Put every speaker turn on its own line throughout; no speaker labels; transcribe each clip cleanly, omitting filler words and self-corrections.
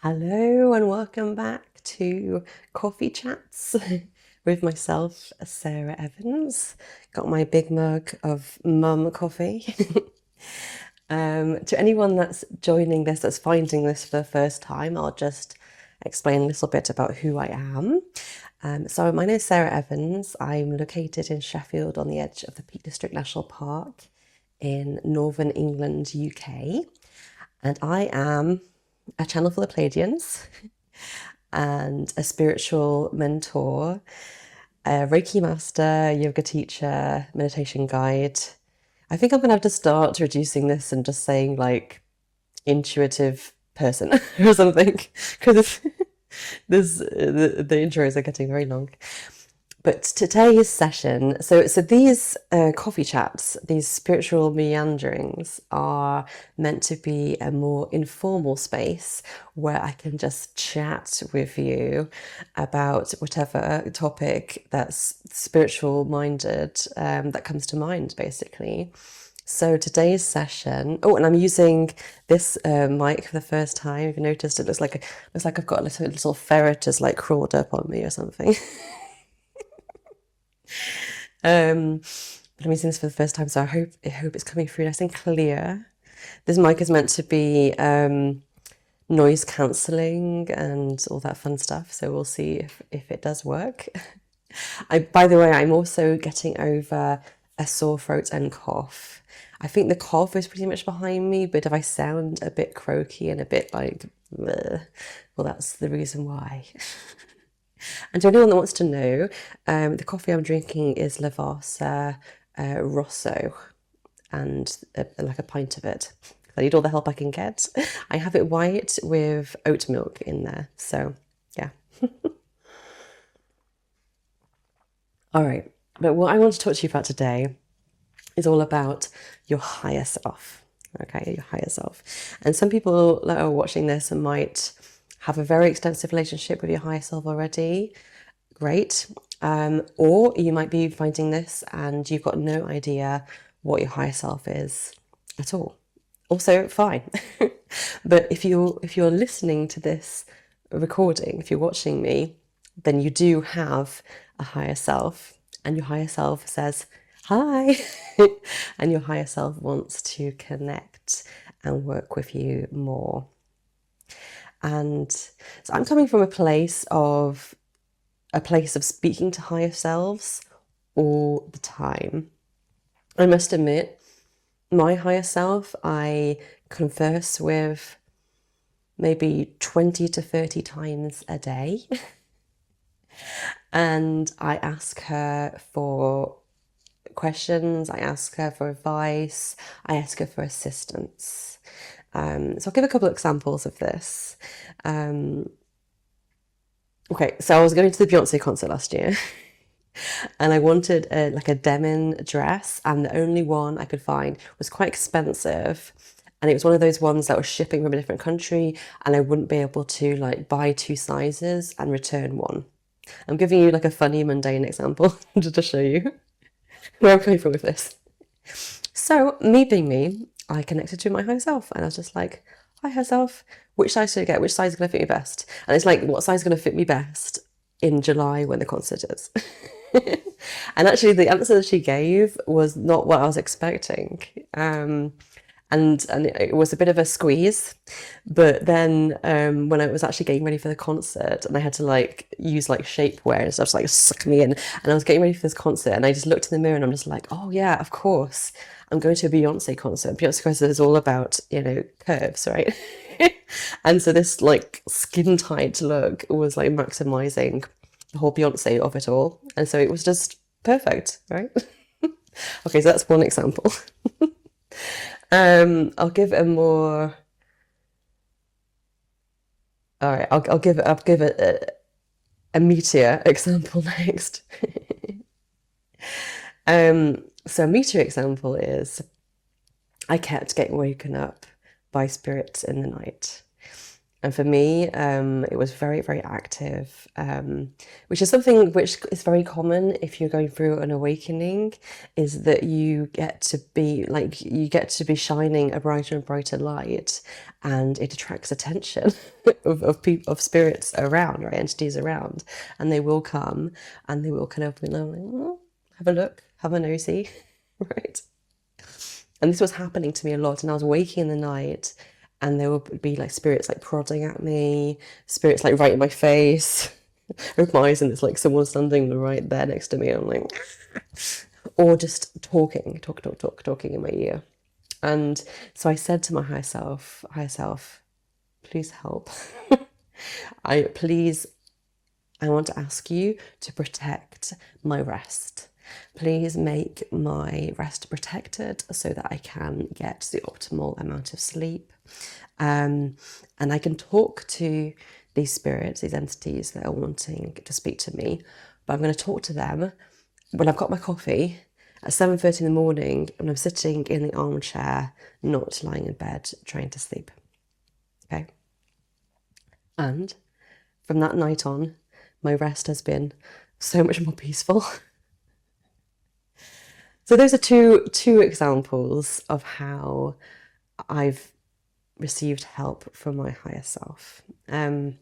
Hello and welcome back to Coffee Chats with myself, Sarah Evans. Got my big mug of mum coffee. To anyone that's joining this, that's finding this for the first time, I'll just explain a little bit about who I am. So my name is Sarah Evans. I'm located in Sheffield on the edge of the Peak District National Park in Northern England, UK. And I am a channel for the Pleiadians and a spiritual mentor, a Reiki master, yoga teacher, meditation guide. I think I'm gonna have to start reducing this and just saying like intuitive person or something because the intros are getting very long. But today's session, so these coffee chats, these spiritual meanderings are meant to be a more informal space where I can just chat with you about whatever topic that's spiritual minded that comes to mind, basically. So today's session, oh, and I'm using this mic for the first time. If you noticed, it looks like I've got a little ferret has like crawled up on me or something. But I'm using this for the first time, so I hope it's coming through nice and clear. This mic is meant to be noise cancelling and all that fun stuff, so we'll see if it does work. By the way, I'm also getting over a sore throat and cough. I think the cough is pretty much behind me, but if I sound a bit croaky and a bit like, bleh, well, that's the reason why. And to anyone that wants to know, the coffee I'm drinking is Lavasa Rosso, and like a pint of it. I need all the help I can get. I have it white with oat milk in there, so yeah. All right, but what I want to talk to you about today is all about your higher self. Okay, your higher self. And some people that are watching this might have a very extensive relationship with your higher self already. Great. Or you might be finding this and you've got no idea what your higher self is at all. Also fine. But if you're listening to this recording, if you're watching me, then you do have a higher self, and your higher self says hi. And your higher self wants to connect and work with you more. And so I'm coming from a place of speaking to higher selves all the time. I must admit, my higher self, I converse with maybe 20 to 30 times a day. And I ask her for questions, I ask her for advice, I ask her for assistance. So I'll give a couple of examples of this. Okay, so I was going to the Beyonce concert last year and I wanted like a denim dress, and the only one I could find was quite expensive, and it was one of those ones that was shipping from a different country, and I wouldn't be able to like buy two sizes and return one. I'm giving you like a funny mundane example just to show you where I'm coming from with this. So me being me, I connected to my higher self, and I was just like, hi higher self, which size should I get? Which size is going to fit me best? And it's like, what size is going to fit me best in July when the concert is? And actually the answer that she gave was not what I was expecting. And it was a bit of a squeeze. But then when I was actually getting ready for the concert and I had to like use like shapewear and stuff to like suck me in, and I was getting ready for this concert and I just looked in the mirror and I'm just like, oh yeah, of course, I'm going to a Beyonce concert. Beyonce concert is all about, you know, curves, right? And so this like skin tight look was like maximizing the whole Beyonce of it all. And so it was just perfect, right? Okay, so that's one example. I'll give a more. All right, I'll give a meteor example next. So a meteor example is I kept getting woken up by spirits in the night. And for me, it was very, very active, which is something which is very common if you're going through an awakening, is that you get to be like, you get to be shining a brighter and brighter light, and it attracts attention of people, of spirits around, right, entities around, and they will come and they will kind of, you know, like, "Oh, have a look, have a nosy," right? And this was happening to me a lot, and I was waking in the night, and there would be like spirits like prodding at me, spirits like right in my face. I open my eyes and it's like someone standing right there next to me. I'm like, or just talking in my ear. And so I said to my higher self, please help. Please, I want to ask you to protect my rest. Please make my rest protected so that I can get the optimal amount of sleep. And I can talk to these spirits, these entities that are wanting to speak to me, but I'm going to talk to them when I've got my coffee at 7:30 in the morning, when I'm sitting in the armchair, not lying in bed trying to sleep. Okay? And from that night on, my rest has been so much more peaceful. So those are two examples of how I've received help from my higher self. And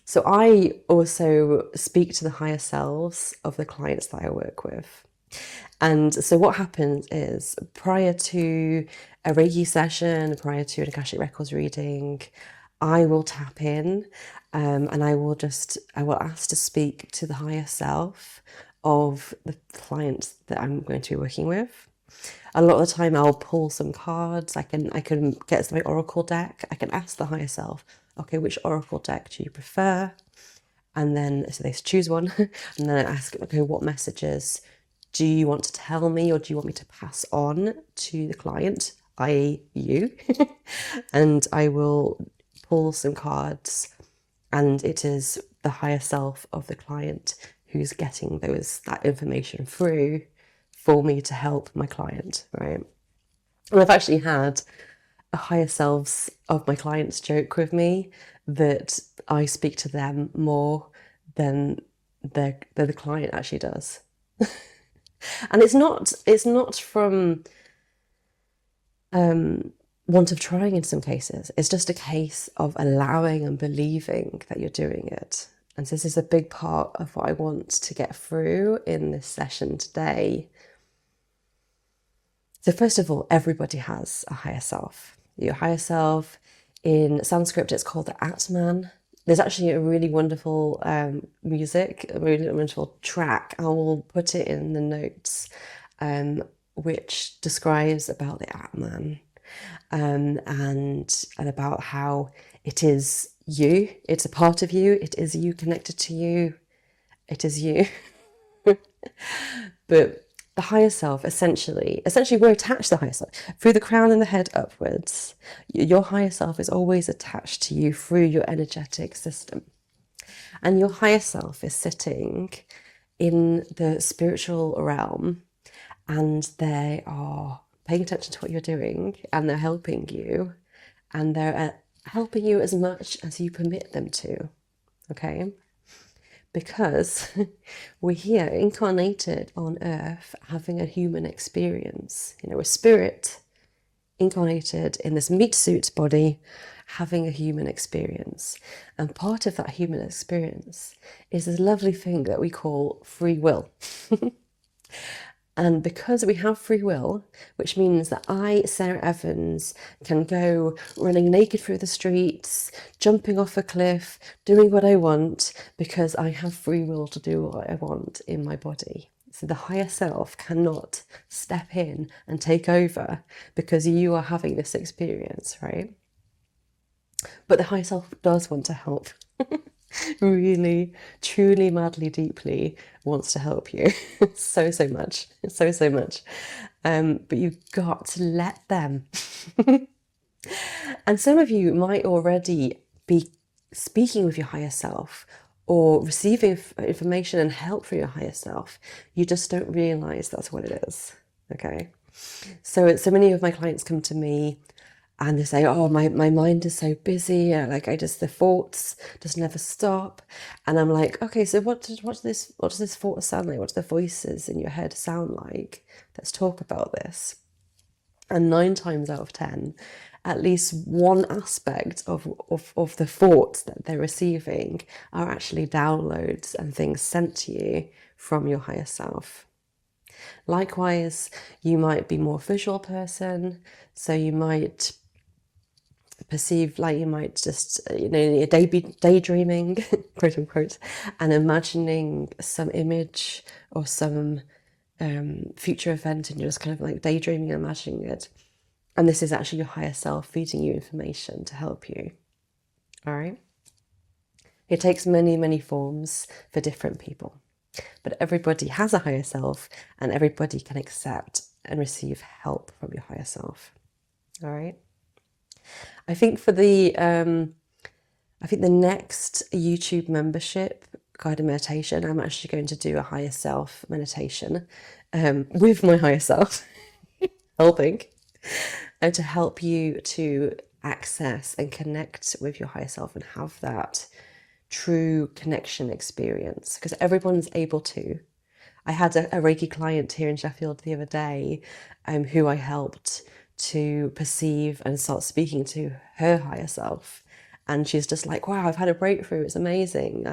so I also speak to the higher selves of the clients that I work with. And so what happens is, prior to a Reiki session, prior to an Akashic Records reading, I will tap in, and I will ask to speak to the higher self of the client that I'm going to be working with. A lot of the time I'll pull some cards. I can get my oracle deck. I can ask the higher self, okay, which oracle deck do you prefer? And then, so they choose one, and then I ask, okay, what messages do you want to tell me, or do you want me to pass on to the client, i.e. you? And I will pull some cards, and it is the higher self of the client who's getting that information through for me to help my client, right? And I've actually had a higher selves of my clients joke with me that I speak to them more than the client actually does. And it's not from want of trying in some cases. It's just a case of allowing and believing that you're doing it. And so this is a big part of what I want to get through in this session today. So first of all, everybody has a higher self. Your higher self, in Sanskrit, it's called the Atman. There's actually a really wonderful music, a really wonderful track. I will put it in the notes, which describes about the Atman, and about how it is you. It's a part of you. It is you connected to you. It is you. But the higher self, essentially we're attached to the higher self through the crown and the head upwards. Your higher self is always attached to you through your energetic system, and your higher self is sitting in the spiritual realm, and they are paying attention to what you're doing, and they're helping you, and they're helping you as much as you permit them to. Okay? Because we're here incarnated on earth having a human experience. You know, we're spirit incarnated in this meat suit body having a human experience. And part of that human experience is this lovely thing that we call free will. And because we have free will, which means that I, Sarah Evans, can go running naked through the streets, jumping off a cliff, doing what I want, because I have free will to do what I want in my body. So the higher self cannot step in and take over because you are having this experience, right? But the higher self does want to help. Really, truly, madly, deeply wants to help you. So much. So much. But you've got to let them. And some of you might already be speaking with your higher self or receiving information and help from your higher self. You just don't realize that's what it is. Okay. So many of my clients come to me and they say, oh, my mind is so busy, like the thoughts just never stop. And I'm like, okay, so what does this thought sound like? What do the voices in your head sound like? Let's talk about this. And 9 times out of 10, at least one aspect of the thoughts that they're receiving are actually downloads and things sent to you from your higher self. Likewise, you might be more visual person, so you might perceive, like you might just, be daydreaming, quote unquote, and imagining some image or some future event, and you're just kind of like daydreaming and imagining it. And this is actually your higher self feeding you information to help you. All right. It takes many, many forms for different people, but everybody has a higher self, and everybody can accept and receive help from your higher self. All right. I think for the next YouTube membership guided meditation, I'm actually going to do a higher self meditation with my higher self helping, and to help you to access and connect with your higher self and have that true connection experience, because everyone's able to. I had a Reiki client here in Sheffield the other day who I helped to perceive and start speaking to her higher self. And she's just like, wow, I've had a breakthrough. It's amazing.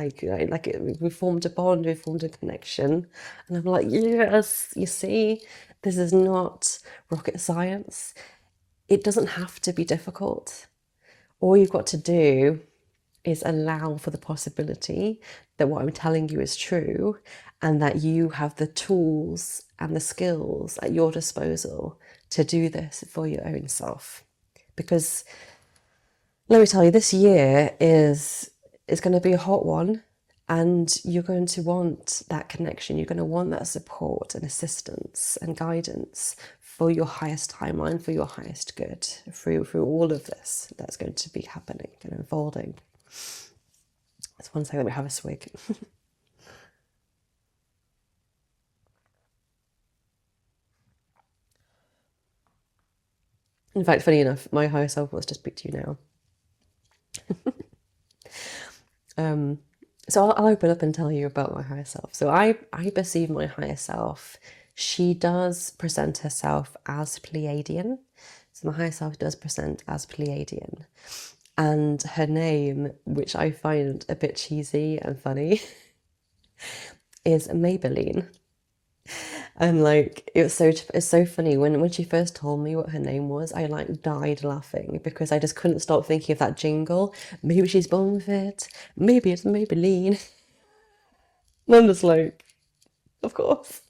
We formed a bond, we formed a connection. And I'm like, yes, you see, this is not rocket science. It doesn't have to be difficult. All you've got to do is allow for the possibility that what I'm telling you is true, and that you have the tools and the skills at your disposal to do this for your own self. Because let me tell you, this year is going to be a hot one, and you're going to want that connection. You're going to want that support and assistance and guidance for your highest timeline, for your highest good, through all of this that's going to be happening and unfolding. It's one second, let me have a swig. In fact, funny enough, my higher self wants to speak to you now. So I'll open up and tell you about my higher self. So I perceive my higher self. She does present herself as Pleiadian. So my higher self does present as Pleiadian. And her name, which I find a bit cheesy and funny, is Maybelline. And like, it's so funny when she first told me what her name was, I like died laughing because I just couldn't stop thinking of that jingle. Maybe she's born with it. Maybe it's Maybelline. And I'm just like, of course,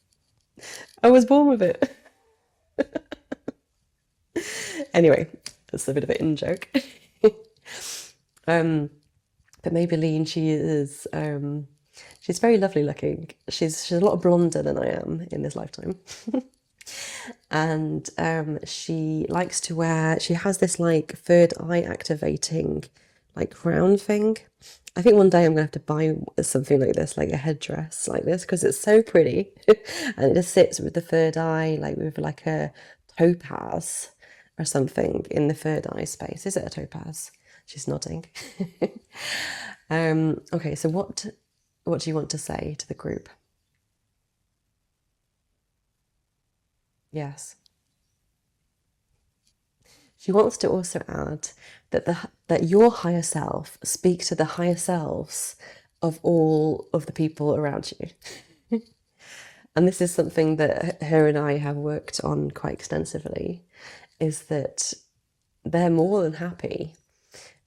I was born with it. Anyway, that's a bit of an in-joke. But Maybelline, she's very lovely looking. She's a lot blonder than I am in this lifetime. And she likes to wear, she has this like third eye activating like crown thing. I think one day I'm gonna have to buy something like this, like a headdress like this, because it's so pretty. And it just sits with the third eye, like with like a topaz or something in the third eye space. Is it a topaz? She's nodding. Okay, so what do you want to say to the group? Yes. She wants to also add that your higher self speaks to the higher selves of all of the people around you. And this is something that her and I have worked on quite extensively, is that they're more than happy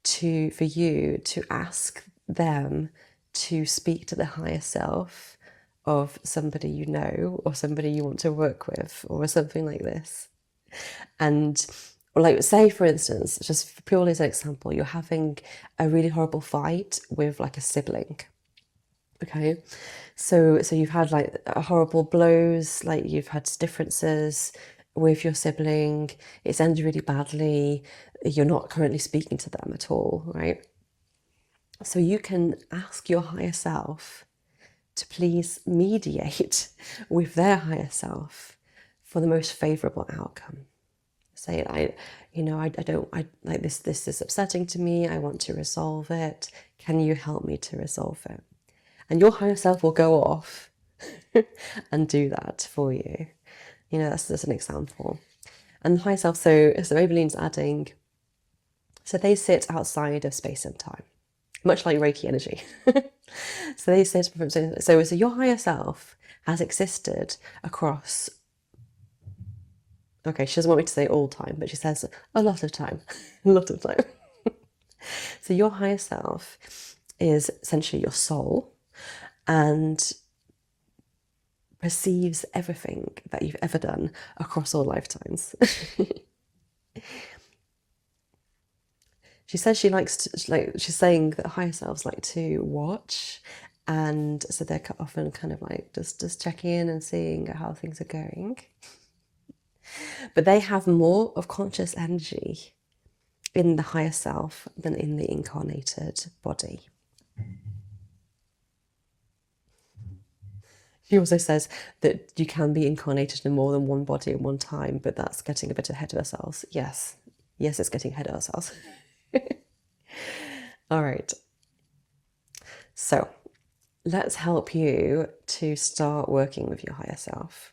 for you to ask them to speak to the higher self of somebody you know or somebody you want to work with or something like this. And like, say for instance, just purely as an example, you're having a really horrible fight with like a sibling. Okay, so you've had like horrible blows, like you've had differences with your sibling, it's ended really badly, you're not currently speaking to them at all, right? So you can ask your higher self to please mediate with their higher self for the most favorable outcome. Say, you know, I like this is upsetting to me. I want to resolve it. Can you help me to resolve it? And your higher self will go off and do that for you. You know, that's just an example. And the higher self, so Maybelline's adding, so they sit outside of space and time, much like Reiki energy. So they sit, so your higher self has existed across, okay, she doesn't want me to say all time, but she says a lot of time, a lot of time. So your higher self is essentially your soul and perceives everything that you've ever done across all lifetimes. She says she likes to, like, she's saying that higher selves like to watch, and so they're often kind of like just checking in and seeing how things are going. But they have more of conscious energy in the higher self than in the incarnated body. She also says that you can be incarnated in more than one body at one time, but that's getting a bit ahead of ourselves. Yes, it's getting ahead of ourselves. All right. So let's help you to start working with your higher self.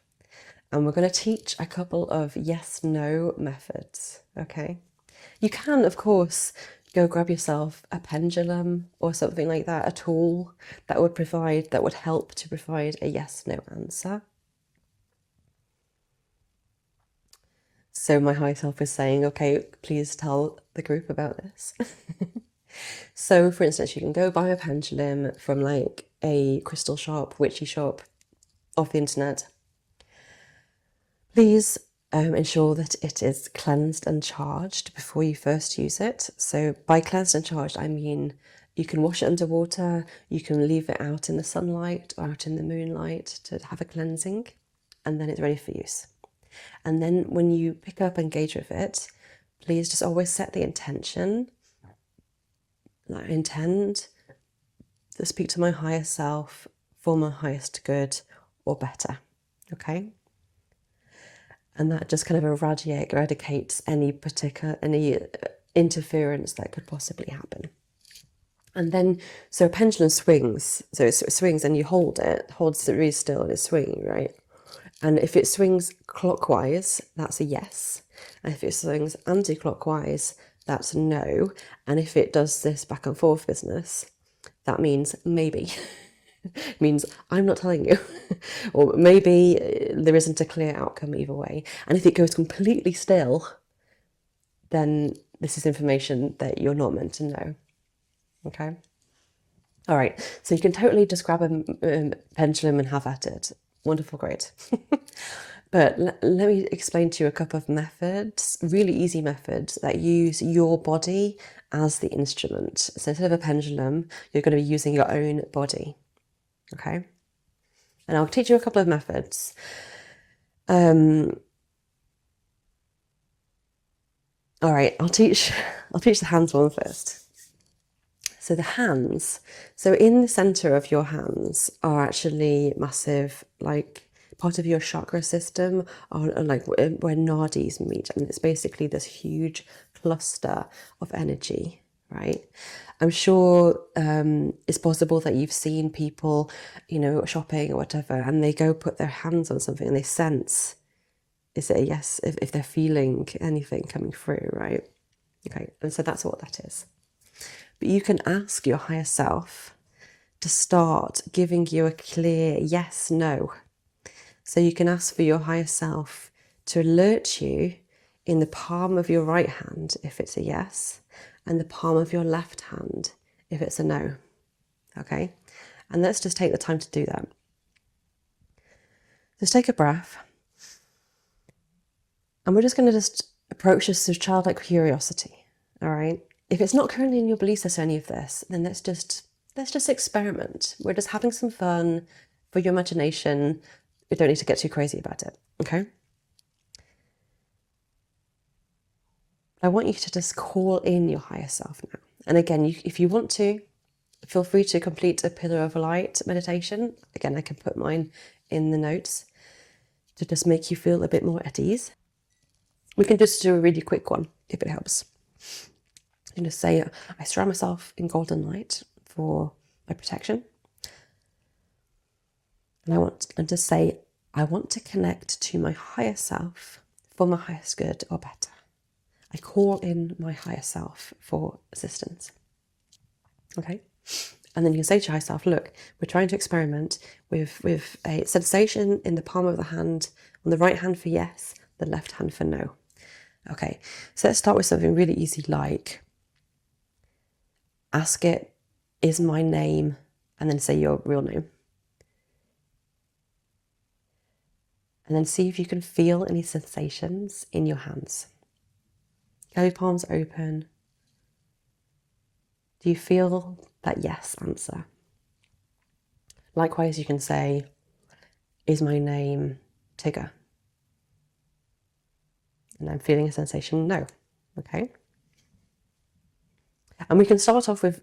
And we're going to teach a couple of yes-no methods, okay? You can, of course, go grab yourself a pendulum or something like that, a tool that would help to provide a yes-no answer. So my higher self is saying, okay, please tell the group about this. So for instance, you can go buy a pendulum from like a crystal shop, witchy shop off the internet. Please ensure that it is cleansed and charged before you first use it. So by cleansed and charged, I mean you can wash it underwater, you can leave it out in the sunlight or out in the moonlight to have a cleansing, and then it's ready for use. And then when you pick up and engage with it, please just always set the intention. I intend to speak to my higher self for my highest good or better, okay? And that just kind of eradicates any interference that could possibly happen. And then, so a pendulum swings, so it swings and you hold it really still and it's swinging, right? And if it swings clockwise, that's a yes. And if it swings anti-clockwise, that's a no. And if it does this back and forth business, that means maybe. It means I'm not telling you. Or maybe there isn't a clear outcome either way. And if it goes completely still, then this is information that you're not meant to know. Okay? All right, so you can totally just grab a pendulum and have at it. Wonderful, great. But let me explain to you a couple of methods, really easy methods that use your body as the instrument. So instead of a pendulum, you're going to be using your own body, okay? And I'll teach you a couple of methods. All right, I'll teach the hands one first. So the hands, so in the center of your hands are actually massive, like part of your chakra system, are like where nadis meet, and it's basically this huge cluster of energy, right? I'm sure it's possible that you've seen people, you know, shopping or whatever, and they go put their hands on something and they sense, is it a yes, if they're feeling anything coming through, right? Okay, and so that's what that is. But you can ask your higher self to start giving you a clear yes, no. So you can ask for your higher self to alert you in the palm of your right hand if it's a yes, and the palm of your left hand if it's a no. Okay? And let's just take the time to do that. Just take a breath. And we're just going to just approach this with childlike curiosity. All right? If it's not currently in your belief system, any of this, then let's just experiment. We're just having some fun for your imagination. You don't need to get too crazy about it, okay? I want you to just call in your higher self now. And again, if you want to, feel free to complete a pillar of light meditation. Again, I can put mine in the notes to just make you feel a bit more at ease. We can just do a really quick one. if it helps. You know, say, I surround myself in golden light for my protection. And to say, I want to connect to my higher self for my highest good or better. I call in my higher self for assistance. Okay? And then you can say to your higher self, look, we're trying to experiment with a sensation in the palm of the hand, on the right hand for yes, the left hand for no. Okay, so let's start with something really easy like, ask it, is my name, and then say your real name. And then see if you can feel any sensations in your hands. Have your palms open. Do you feel that yes answer? Likewise, you can say, is my name Tigger? And I'm feeling a sensation no. Okay. And we can start off with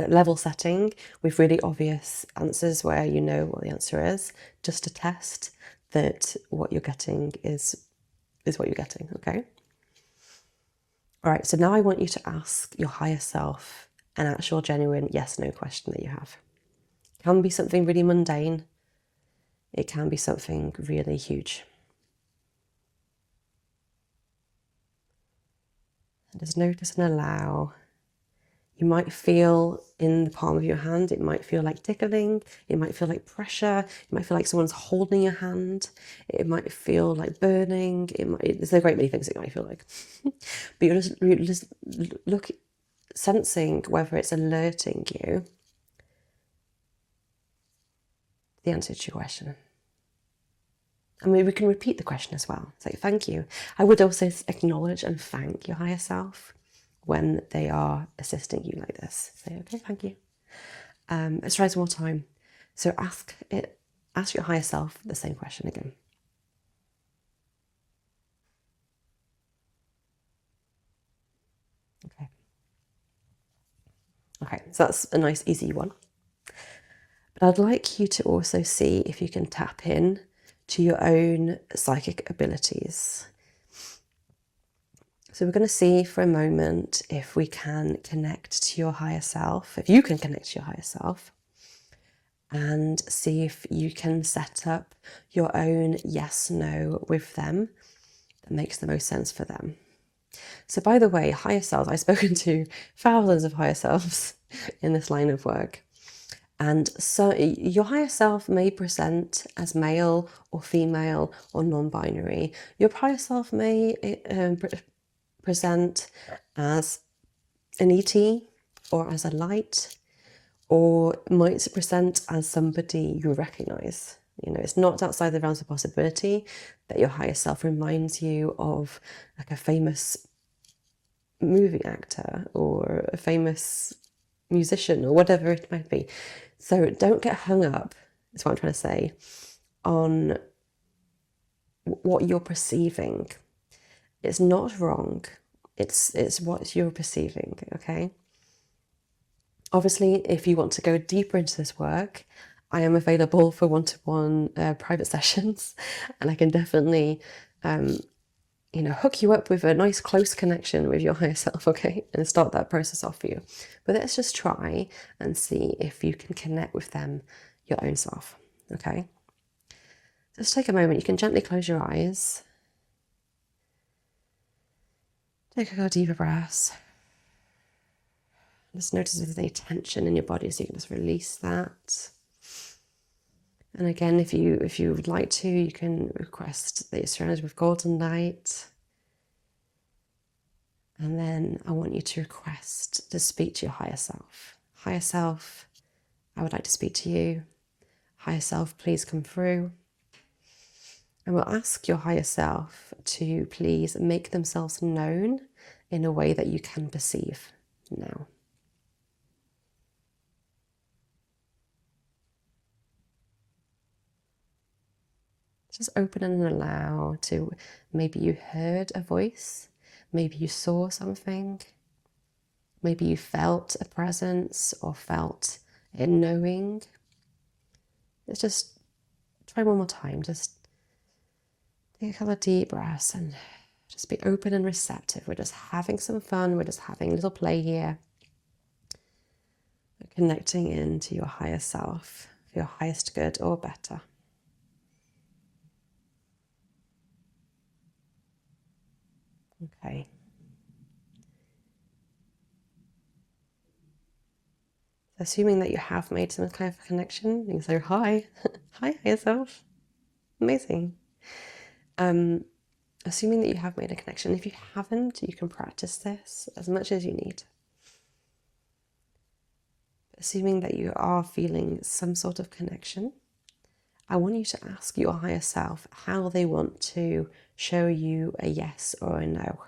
level setting with really obvious answers where you know what the answer is, just to test that what you're getting is what you're getting, okay? All right, so now I want you to ask your higher self an actual genuine yes/no question that you have. It can be something really mundane. It can be something really huge. And just notice and allow. You might feel in the palm of your hand, it might feel like tickling, it might feel like pressure, it might feel like someone's holding your hand, it might feel like burning, there's a great many things it might feel like. But you're just sensing whether it's alerting you the answer to your question. I mean, we can repeat the question as well. Say, thank you. I would also acknowledge and thank your higher self when they are assisting you like this. Say, okay, thank you. Let's try this one more time. So ask your higher self the same question again. Okay, so that's a nice, easy one. But I'd like you to also see if you can tap in to your own psychic abilities. So we're going to see for a moment if we can connect to your higher self, if you can connect to your higher self, and see if you can set up your own yes/no with them that makes the most sense for them. So by the way, higher selves, I've spoken to thousands of higher selves in this line of work. And so your higher self may present as male or female or non-binary. Your higher self may present as an ET or as a light, or might present as somebody you recognize. You know, it's not outside the realms of possibility that your higher self reminds you of like a famous movie actor or a famous musician or whatever it might be. So don't get hung up, is what I'm trying to say, on what you're perceiving. It's not wrong. It's what you're perceiving, okay? Obviously, if you want to go deeper into this work, I am available for one-to-one private sessions, and I can definitely hook you up with a nice close connection with your higher self, okay? And start that process off for you. But let's just try and see if you can connect with them, your own self, okay? Just take a moment. You can gently close your eyes. Take a deeper breath. Just notice if there's any tension in your body, so you can just release that. And again, if you would like to, you can request that you're surrounded with golden light. And then I want you to request to speak to your higher self. Higher self, I would like to speak to you. Higher self, please come through. And we'll ask your higher self to please make themselves known in a way that you can perceive now. Just open and allow to, maybe you heard a voice, maybe you saw something, maybe you felt a presence or felt a knowing. Let's just try one more time. Just take a couple of deep breaths and Just be open and receptive. We're just having some fun. We're just having a little play here. We're connecting into your higher self, your highest good or better. Okay. So assuming that you have made some kind of connection, you can say, hi, hi, higher self. Amazing. Assuming that you have made a connection. If you haven't, you can practice this as much as you need. Assuming that you are feeling some sort of connection, I want you to ask your higher self how they want to show you a yes or a no.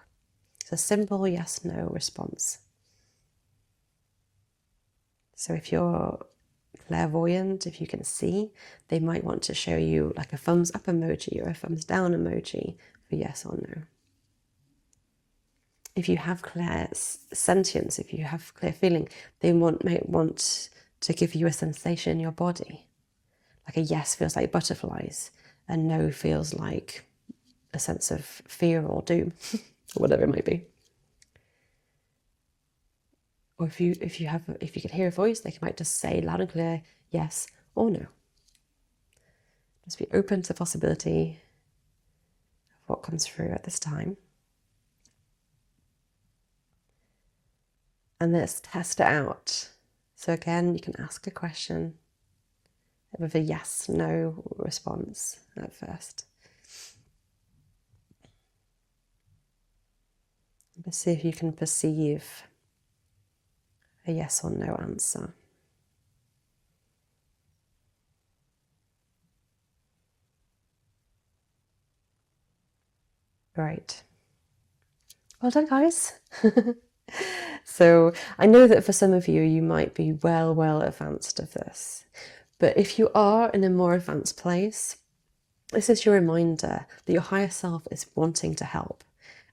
It's a simple yes-no response. So if you're clairvoyant, if you can see, they might want to show you like a thumbs up emoji or a thumbs down emoji for yes or no. If you have clear sentience, if you have clear feeling, they might want to give you a sensation in your body. Like a yes feels like butterflies, a no feels like a sense of fear or doom, or whatever it might be. Or if you could hear a voice, they might just say loud and clear yes or no. Just be open to the possibility of what comes through at this time. And let's test it out. So again, you can ask a question with a yes, no response at first. Let's see if you can perceive a yes or no answer. Great. Well done, guys. So I know that for some of you, you might be well advanced of this. But if you are in a more advanced place, this is your reminder that your higher self is wanting to help.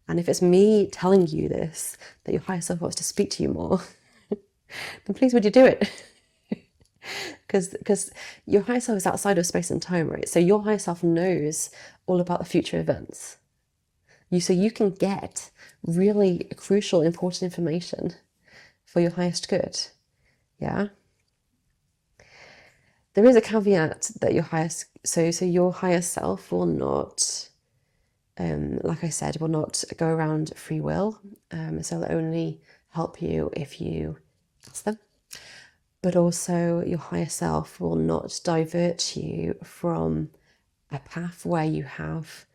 And if it's me telling you this, that your higher self wants to speak to you more, then please would you do it? Because your higher self is outside of space and time, right? So your higher self knows all about the future events. So you can get really crucial, important information for your highest good. Yeah. There is a caveat that your higher self will not, like I said, will not go around free will. So they'll only help you if you ask them. But also your higher self will not divert you from a path where you have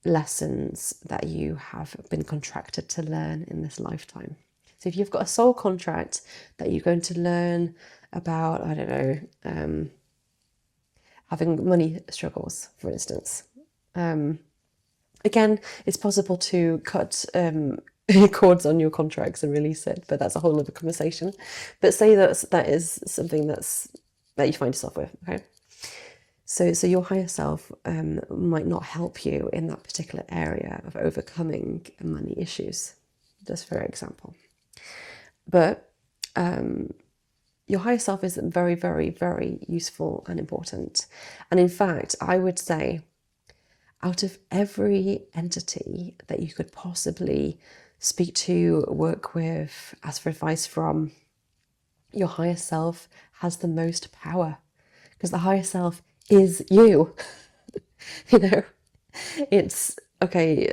lessons that you have been contracted to learn in this lifetime. So if you've got a soul contract that you're going to learn about, I don't know, having money struggles, for instance. Again, it's possible to cut cords on your contracts and release it, but that's a whole other conversation. But say that is something that you find yourself with, okay? So your higher self might not help you in that particular area of overcoming money issues, just for example. But your higher self is very useful and important. And in fact, I would say out of every entity that you could possibly speak to, work with, ask for advice from, your higher self has the most power, because the higher self is you. You know, it's okay,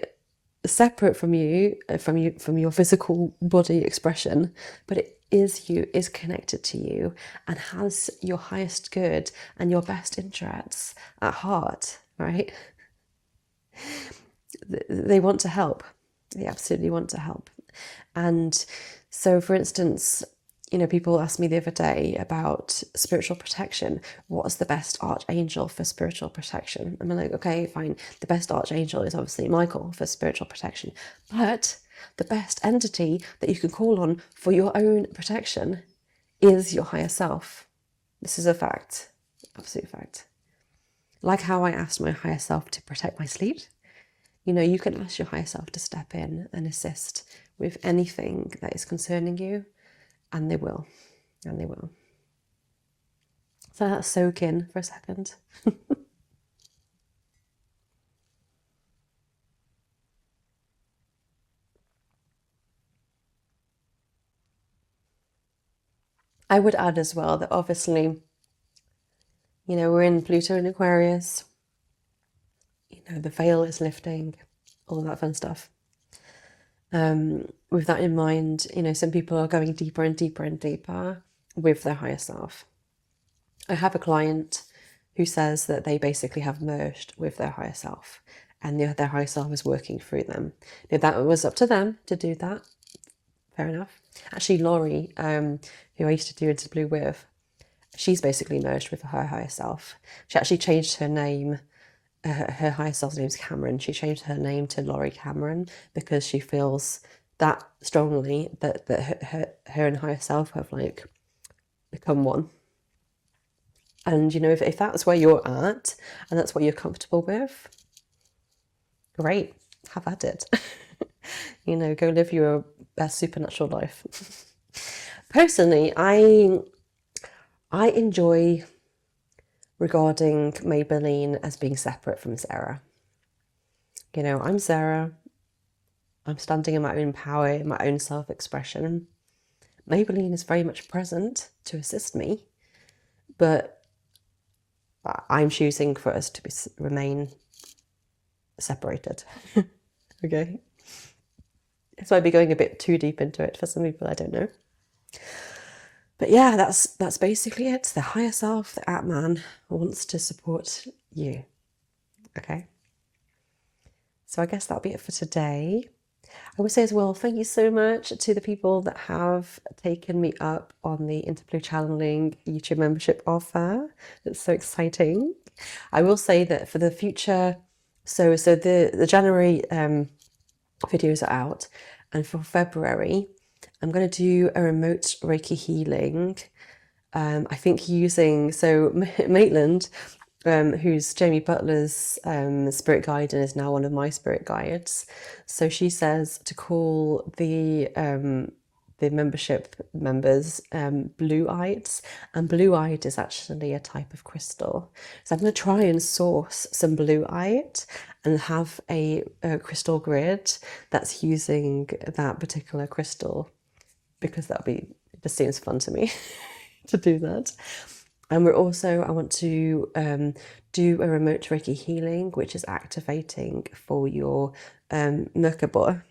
separate from you, from your physical body expression, but it is you, is connected to you, and has your highest good and your best interests at heart, right? They want to help. They absolutely want to help. And so, for instance, people asked me the other day about spiritual protection. What is the best archangel for spiritual protection? I'm like, okay, fine. The best archangel is obviously Michael for spiritual protection. But the best entity that you can call on for your own protection is your higher self. This is a fact, absolute fact. Like how I asked my higher self to protect my sleep, you can ask your higher self to step in and assist with anything that is concerning you, and they will, and they will. So let that soak in for a second. I would add as well that obviously, you know, we're in Pluto and Aquarius, you know, the veil is lifting, all of that fun stuff. With that in mind, you know, some people are going deeper and deeper and deeper with their higher self. I have a client who says that they basically have merged with their higher self, and their higher self is working through them. Now, that was up to them to do that. Fair enough. Actually, Laurie, who I used to do Into Blue with, she's basically merged with her higher self. She actually changed her name. Her higher self's name's Cameron. She changed her name to Laurie Cameron because she feels that strongly that her and higher self have like become one. And you know, if that's where you're at and that's what you're comfortable with, great, have at it. You know, go live your best supernatural life. Personally, I enjoy regarding Maybelline as being separate from Sarah. You know, I'm Sarah. I'm standing in my own power, in my own self-expression. Maybelline is very much present to assist me, but I'm choosing for us to remain separated. Okay? This might be going a bit too deep into it for some people, I don't know. But yeah, that's basically it. The higher self, the Atman, wants to support you. Okay? So I guess that'll be it for today. I would say as well, thank you so much to the people that have taken me up on the Into Blue Channeling YouTube membership offer. It's so exciting. I will say that for the future, so the January videos are out, and for February, I'm going to do a remote Reiki healing. I think using, so Maitland, who's Jamie Butler's spirit guide and is now one of my spirit guides. So she says to call the membership members blue-eyed, and blue-eyed is actually a type of crystal. So I'm going to try and source some blue-eyed and have a crystal grid that's using that particular crystal, because it just seems fun to me to do that. And we're also, I want to do a remote Reiki healing, which is activating for your Merkaba.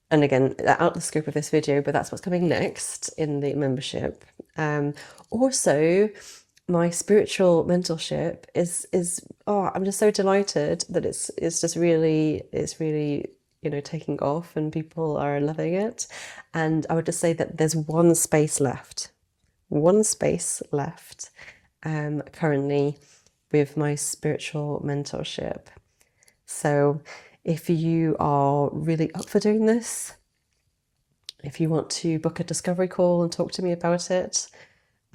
And again, out of the scope of this video, but that's what's coming next in the membership. Also, my spiritual mentorship is I'm just so delighted that it's really you know, taking off and people are loving it. And I would just say that there's one space left currently with my spiritual mentorship. So if you are really up for doing this, if you want to book a discovery call and talk to me about it,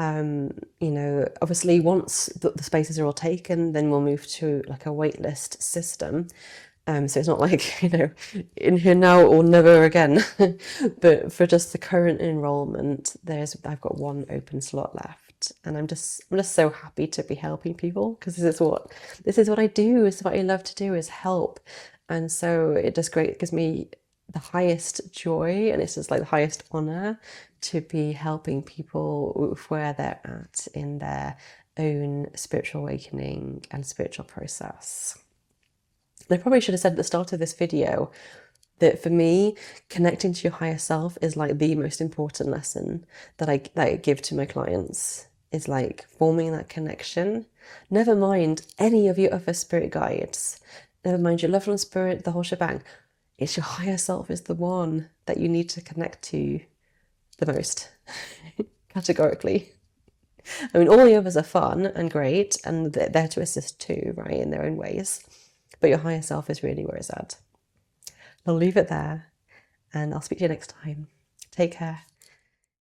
you know, obviously once the spaces are all taken, then we'll move to like a waitlist system. So it's not like, you know, in here now or never again. But for just the current enrollment, I've got one open slot left, and I'm just so happy to be helping people, because this is what I do. This is what I love to do, is help. And so it gives me the highest joy, and it's just like the highest honor to be helping people with where they're at in their own spiritual awakening and spiritual process. I probably should have said at the start of this video that for me, connecting to your higher self is like the most important lesson that I give to my clients, is like forming that connection. Never mind any of your other spirit guides, never mind your loved one spirit, the whole shebang. It's your higher self is the one that you need to connect to the most, categorically. I mean, all the others are fun and great, and they're there to assist too, right, in their own ways. But your higher self is really where it's at. I'll leave it there, and I'll speak to you next time. Take care.